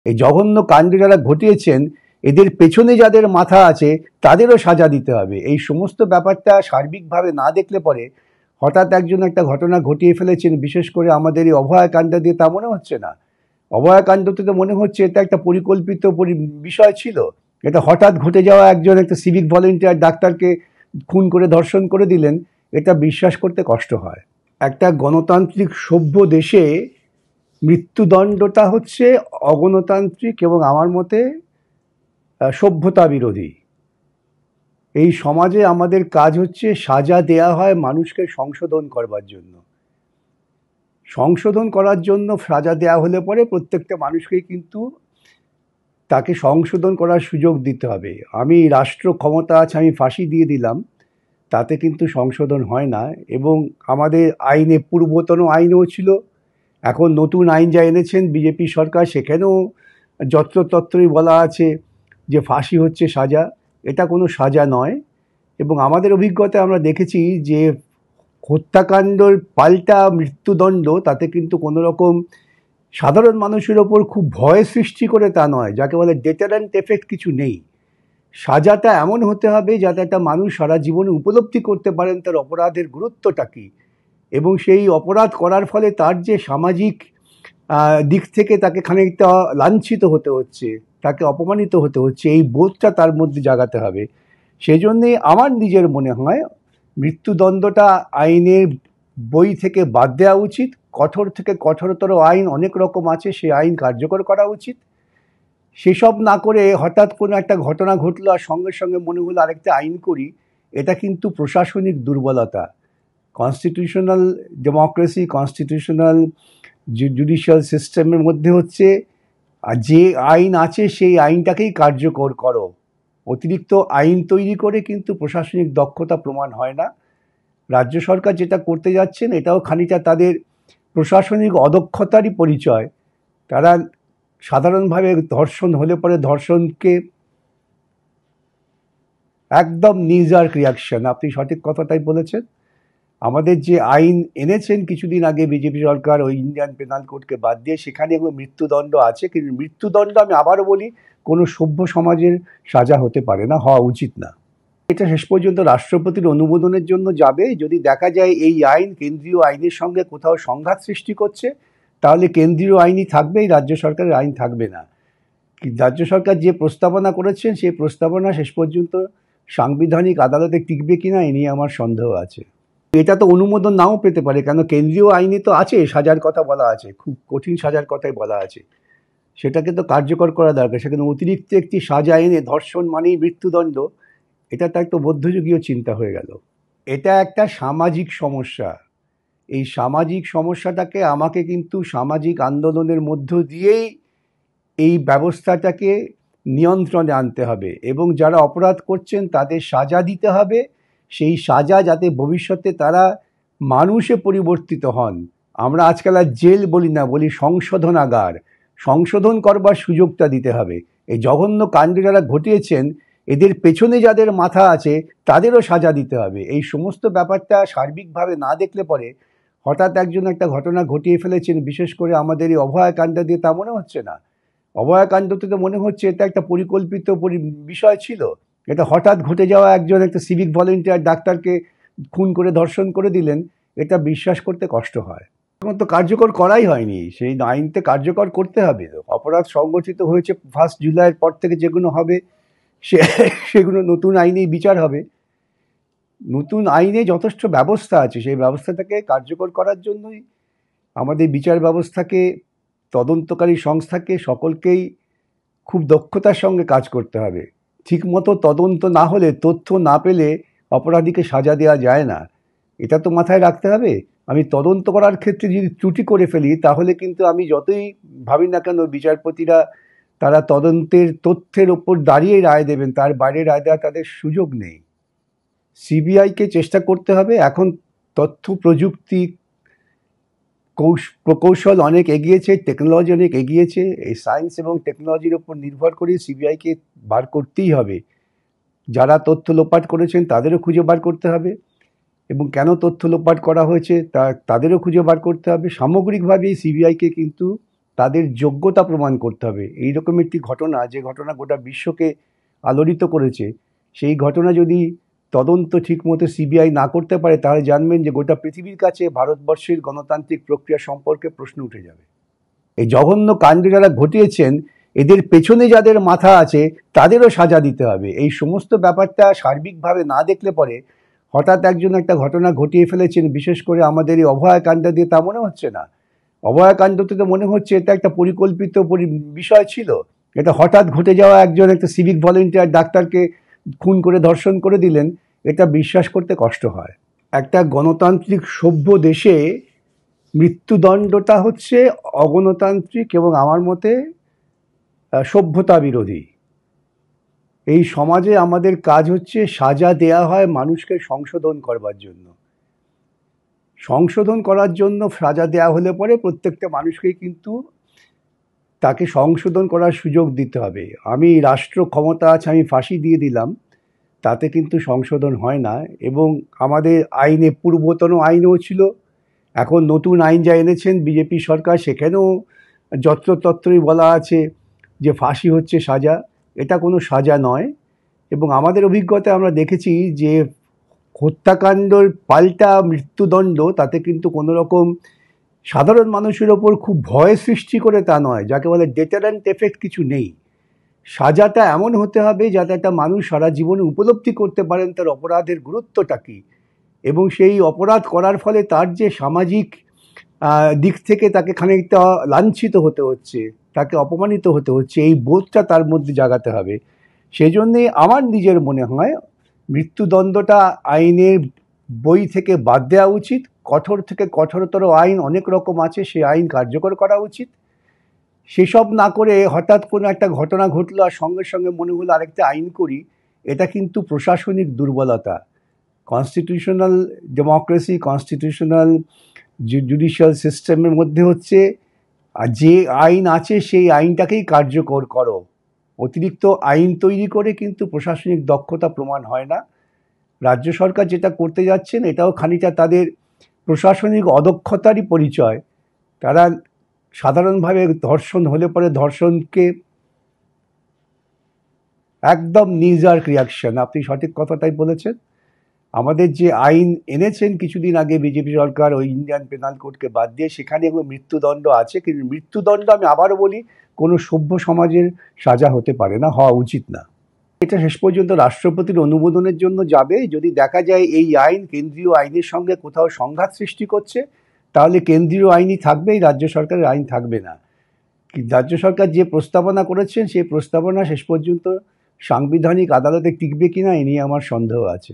এই জঘন্য কাণ্ড যারা ঘটিয়েছেন এদের পেছনে যাদের মাথা আছে তাদেরও সাজা দিতে হবে। এই সমস্ত ব্যাপারটা সার্বিকভাবে না দেখলে পরে হঠাৎ একজন একটা ঘটনা ঘটিয়ে ফেলেছেন, বিশেষ করে আমাদের এই অভয়াকাণ্ড দিয়ে তা মনে হচ্ছে না। অভয়াকাণ্ডতে তো মনে হচ্ছে এটা একটা পরিকল্পিত বিষয় ছিল। এটা হঠাৎ ঘটে যাওয়া একজন একটা সিভিক ভলেন্টিয়ার ডাক্তারকে খুন করে ধর্ষণ করে দিলেন, এটা বিশ্বাস করতে কষ্ট হয়। একটা গণতান্ত্রিক সভ্য দেশে মৃত্যুদণ্ডটা হচ্ছে অগণতান্ত্রিক এবং আমার মতে সভ্যতা বিরোধী। এই সমাজে আমাদের কাজ হচ্ছে সাজা দেয়া হয় মানুষকে সংশোধন করবার জন্য। সংশোধন করার জন্য সাজা দেয়া হলে পরে প্রত্যেকটা মানুষকেই কিন্তু তাকে সংশোধন করার সুযোগ দিতে হবে। আমি রাষ্ট্র ক্ষমতা আছে, আমি ফাঁসি দিয়ে দিলাম, তাতে কিন্তু সংশোধন হয় না। এবং আমাদের আইনে পূর্বতন আইনও ছিল, এখন নতুন আইন যা এনেছেন বিজেপি সরকার সেখানেও যত্রতত্রই বলা আছে যে ফাঁসি হচ্ছে সাজা। এটা কোনো সাজা নয়। এবং আমাদের অভিজ্ঞতায় আমরা দেখেছি যে হত্যাকাণ্ডর পাল্টা মৃত্যুদণ্ড, তাতে কিন্তু কোনো রকম সাধারণ মানুষের ওপর খুব ভয় সৃষ্টি করে তা নয়, যাকে বলে ডেটারেন্ট এফেক্ট কিছু নেই। সাজাটা এমন হতে হবে যাতে একটা মানুষ সারা জীবনে উপলব্ধি করতে পারেন তার অপরাধের গুরুত্বটা কী, এবং সেই অপরাধ করার ফলে তার যে সামাজিক দিক থেকে তাকে খানিকটা লাঞ্ছিত হতে হচ্ছে, তাকে অপমানিত হতে হচ্ছে, এই বোধটা তার মধ্যে জাগাতে হবে। সেই জন্যে আমার নিজের মনে হয় মৃত্যুদণ্ডটা আইনের বই থেকে বাদ দেওয়া উচিত। কঠোর থেকে কঠোরতর আইন অনেক রকম আছে, সেই আইন কার্যকর করা উচিত। সেসব না করে হঠাৎ কোনো একটা ঘটনা ঘটলো আর সঙ্গে সঙ্গে মনে হলো আরেকটা আইন করি, এটা কিন্তু প্রশাসনিক দুর্বলতা। কনস্টিটিউশনাল ডেমোক্রেসি, কনস্টিটিউশনাল জুডিশিয়াল সিস্টেমের মধ্যে হচ্ছে যে আইন আছে সেই আইনটাকেই কার্যকর করো। অতিরিক্ত আইন তৈরি করে কিন্তু প্রশাসনিক দক্ষতা প্রমাণ হয় না। রাজ্য সরকার যেটা করতে যাচ্ছেন এটাও খানিকটা তাদের প্রশাসনিক অদক্ষতারই পরিচয়। তারা সাধারণভাবে ধর্ষণ হলে পরে ধর্ষণকে একদম নিজার্ক রিয়াকশন, আপনি সঠিক কথাটাই বলেছেন। আমাদের যে আইন এনেছেন কিছুদিন আগে বিজেপি সরকার, ওই ইন্ডিয়ান পেনাল কোডকে বাদ দিয়ে, সেখানে এগুলো মৃত্যুদণ্ড আছে, কিন্তু মৃত্যুদণ্ড আমি আবারও বলি কোনো সভ্য সমাজের সাজা হতে পারে না, হওয়া উচিত না। এটা শেষ পর্যন্ত রাষ্ট্রপতির অনুমোদনের জন্য যাবে। যদি দেখা যায় এই আইন কেন্দ্রীয় আইনের সঙ্গে কোথাও সংঘাত সৃষ্টি করছে, তাহলে কেন্দ্রীয় আইনই থাকবে, রাজ্য সরকারের আইন থাকবে না। রাজ্য সরকার যে প্রস্তাবনা করেছেন সেই প্রস্তাবনা শেষ পর্যন্ত সাংবিধানিক আদালতে টিকবে কিনা এ নিয়ে আমার সন্দেহ আছে। এটা তো অনুমোদন নাও পেতে পারে, কেন কেন্দ্রীয় আইনে তো আছে, সাজার কথা বলা আছে, খুব কঠিন সাজার কথাই বলা আছে, সেটাকে তো কার্যকর করা দরকার। সেখানে অতিরিক্ত একটি সাজা এনে ধর্ষণ মানেই মৃত্যুদণ্ড, এটা তো একটা মধ্যযুগীয় চিন্তা হয়ে গেল। এটা একটা সামাজিক সমস্যা। এই সামাজিক সমস্যাটাকে আমাকে কিন্তু সামাজিক আন্দোলনের মধ্য দিয়েই এই ব্যবস্থাটাকে নিয়ন্ত্রণে আনতে হবে, এবং যারা অপরাধ করছেন তাদের সাজা দিতে হবে। সেই সাজা যাতে ভবিষ্যতে তারা মানুষে পরিবর্তিত হন। আমরা আজকাল আর জেল বলি না, বলি সংশোধনাগার। সংশোধন করবার সুযোগটা দিতে হবে। এই জঘন্য কাণ্ড যারা ঘটিয়েছেন এদের পেছনে যাদের মাথা আছে তাদেরও সাজা দিতে হবে। এই সমস্ত ব্যাপারটা সার্বিকভাবে না দেখলে পরে হঠাৎ একজন একটা ঘটনা ঘটিয়ে ফেলেছেন, বিশেষ করে আমাদের এই অভয়াকাণ্ড দিয়ে তা মনে হচ্ছে না। অভয়াকাণ্ডতে তো মনে হচ্ছে এটা একটা পরিকল্পিত বিষয় ছিল। এটা হঠাৎ ঘটে যাওয়া একজন একটা সিভিক ভলেন্টিয়ার ডাক্তারকে খুন করে ধর্ষণ করে দিলেন, এটা বিশ্বাস করতে কষ্ট হয়। এখন তো কার্যকর করাই হয়নি, সেই আইনতে কার্যকর করতে হবে। অপরাধ সংগঠিত হয়েছে 1 জুলাইয়ের পর থেকে, যেগুলো হবে সেগুলো নতুন আইনেই বিচার হবে। নতুন আইনে যথেষ্ট ব্যবস্থা আছে, সেই ব্যবস্থাটাকে কার্যকর করার জন্যই আমাদের বিচার ব্যবস্থাকে, তদন্তকারী সংস্থাকে, সকলকেই খুব দক্ষতার সঙ্গে কাজ করতে হবে। ঠিকমতো তদন্ত না হলে, তথ্য না পেলে অপরাধীকে সাজা দেওয়া যায় না, এটা তো মাথায় রাখতে হবে। আমি তদন্ত করার ক্ষেত্রে যদি ত্রুটি করে ফেলি তাহলে কিন্তু আমি যতই ভাবি না কেন বিচারপতিরা তারা তদন্তের তথ্যের ওপর দাঁড়িয়ে রায় দেবেন, তার বাইরে রায় দেওয়া তাদের সুযোগ নেই। সিবিআইকে চেষ্টা করতে হবে। এখন তথ্য প্রযুক্তি প্রকৌশল অনেক এগিয়েছে, টেকনোলজি অনেক এগিয়েছে। এই সায়েন্স এবং টেকনোলজির ওপর নির্ভর করে সিবিআইকে বার করতেই হবে। যারা তথ্য লোপাট করেছেন তাদেরও খুঁজে বার করতে হবে, এবং কেন তথ্য লোপাট করা হয়েছে তাদেরও খুঁজে বার করতে হবে। সামগ্রিকভাবে সিবিআইকে কিন্তু তাদের যোগ্যতা প্রমাণ করতে হবে। এইরকম একটি ঘটনা, যে ঘটনা গোটা বিশ্বকে আলোড়িত করেছে, সেই ঘটনা যদি তদন্ত ঠিকমতো সিবিআই না করতে পারে, তাহলে জানবেন যে গোটা পৃথিবীর কাছে ভারতবর্ষের গণতান্ত্রিক প্রক্রিয়া সম্পর্কে প্রশ্ন উঠে যাবে। এই জঘন্য কাণ্ড যারা ঘটিয়েছেন, এদের পেছনে যাদের মাথা আছে তাদেরও সাজা দিতে হবে। এই সমস্ত ব্যাপারটা সার্বিকভাবে না দেখলে পরে হঠাৎ একজন একটা ঘটনা ঘটিয়ে ফেলেছেন, বিশেষ করে আমাদের এই অভয়াকাণ্ড দিয়ে, তা মনে হচ্ছে না। অভয়াকাণ্ডতে তো মনে হচ্ছে এটা একটা পরিকল্পিত বিষয় ছিল। এটা হঠাৎ ঘটে যাওয়া, একজন একটা সিভিক ভলেন্টিয়ার ডাক্তারকে খুন করে ধর্ষণ করে দিলেন, এটা বিশ্বাস করতে কষ্ট হয়। একটা গণতান্ত্রিক সভ্য দেশে মৃত্যুদণ্ডটা হচ্ছে অগণতান্ত্রিক এবং আমার মতে সভ্যতা বিরোধী। এই সমাজে আমাদের কাজ হচ্ছে সাজা দেয়া হয় মানুষকে সংশোধন করবার জন্য। সংশোধন করার জন্য সাজা দেয়া হলে পরে প্রত্যেকটা মানুষকেই কিন্তু তাকে সংশোধন করার সুযোগ দিতে হবে। আমি রাষ্ট্র ক্ষমতা আছে, আমি ফাঁসি দিয়ে দিলাম, তাতে কিন্তু সংশোধন হয় না। এবং আমাদের আইনে, পূর্বতন আইনও ছিল, এখন নতুন আইন যা এনেছেন বিজেপি সরকার, সেখানেও যত্রতত্রই বলা আছে যে ফাঁসি হচ্ছে সাজা। এটা কোনো সাজা নয়। এবং আমাদের অভিজ্ঞতায় আমরা দেখেছি যে হত্যাকাণ্ডর পাল্টা মৃত্যুদণ্ড, তাতে কিন্তু কোনো রকম সাধারণ মানুষের ওপর খুব ভয় সৃষ্টি করে তা নয়, যাকে বলে ডেটারেন্ট এফেক্ট কিছু নেই। সাজাটা এমন হতে হবে যাতে একটা মানুষ সারা জীবনে উপলব্ধি করতে পারেন তার অপরাধের গুরুত্বটা কী, এবং সেই অপরাধ করার ফলে তার যে সামাজিক দিক থেকে তাকে খানিকটা লাঞ্ছিত হতে হচ্ছে, তাকে অপমানিত হতে হচ্ছে, এই বোধটা তার মধ্যে জাগাতে হবে। সেই জন্যে আমার নিজের মনে হয় মৃত্যুদণ্ডটা আইনের বই থেকে বাদ দেওয়া উচিত। কঠোর থেকে কঠোরতর আইন অনেক রকম আছে, সেই আইন কার্যকর করা উচিত। সেসব না করে হঠাৎ কোনো একটা ঘটনা ঘটলো আর সঙ্গে সঙ্গে মনে হলো আরেকটা আইন করি, এটা কিন্তু প্রশাসনিক দুর্বলতা। কনস্টিটিউশনাল ডেমোক্রেসি, কনস্টিটিউশনাল জুডিশিয়াল সিস্টেমের মধ্যে হচ্ছে যে আইন আছে সেই আইনটাকেই কার্যকর করো। অতিরিক্ত আইন তৈরি করে কিন্তু প্রশাসনিক দক্ষতা প্রমাণ হয় না। রাজ্য সরকার যেটা করতে যাচ্ছেন, এটাও খানিকটা তাদের প্রশাসনিক অদক্ষতারই পরিচয়। তারা সাধারণভাবে ধর্ষণ হলে পরে ধর্ষণকে একদম নিজার্ক রিয়াকশন, আপনি সঠিক কথাটাই বলেছেন। আমাদের যে আইন এনেছেন কিছুদিন আগে বিজেপি সরকার, ওই ইন্ডিয়ান পেনাল কোডকে বাদ দিয়ে, সেখানে এগুলো মৃত্যুদণ্ড আছে। কিন্তু মৃত্যুদণ্ড, আমি আবারও বলি, কোনো সভ্য সমাজের সাজা হতে পারে না, হওয়া উচিত না। এটা শেষ পর্যন্ত রাষ্ট্রপতির অনুমোদনের জন্য যাবে। যদি দেখা যায় এই আইন কেন্দ্রীয় আইনের সঙ্গে কোথাও সংঘাত সৃষ্টি করছে, তাহলে কেন্দ্রীয় আইনই থাকবে, এই রাজ্য সরকারের আইন থাকবে না। রাজ্য সরকার যে প্রস্তাবনা করেছেন, সেই প্রস্তাবনা শেষ পর্যন্ত সাংবিধানিক আদালতে টিকবে কিনা, এ নিয়ে আমার সন্দেহ আছে।